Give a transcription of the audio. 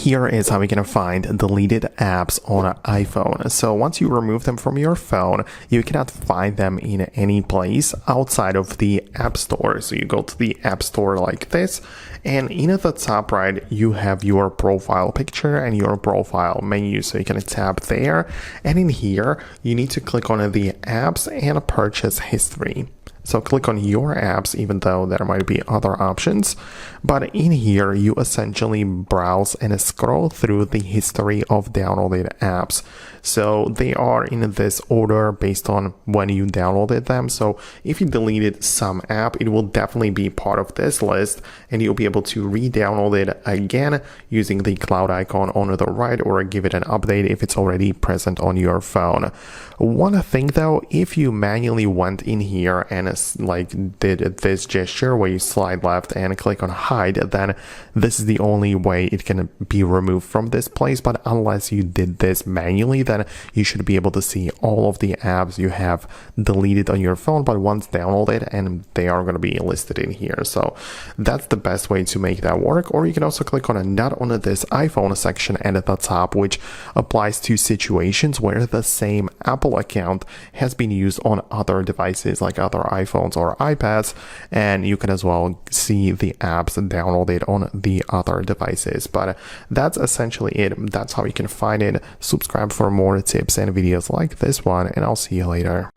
Here is how we can find deleted apps on an iPhone. So once you remove them from your phone, you cannot find them in any place outside of the App Store. So you go to the App Store like this, and in the top right, you have your profile picture and your profile menu. So you can tap there, and in here, you need to click on the apps and purchase history. So click on your apps, even though there might be other options. But in here, you essentially browse and scroll through the history of downloaded apps. So they are in this order based on when you downloaded them. So if you deleted some app, it will definitely be part of this list, and you'll be able to re-download it again using the cloud icon on the right, or give it an update if it's already present on your phone. One thing though, if you manually went in here and did this gesture where you slide left and click on hide, then this is the only way it can be removed from this place. But unless you did this manually, then you should be able to see all of the apps you have deleted on your phone, but once downloaded, and they are going to be listed in here. So that's the best way to make that work. Or you can also click on a not on this iPhone section at the top, which applies to situations where the same Apple account has been used on other devices like other iPhones or iPads, and you can as well see the apps downloaded on the other devices. But that's essentially it. That's how you can find it. Subscribe for more tips and videos like this one, and I'll see you later.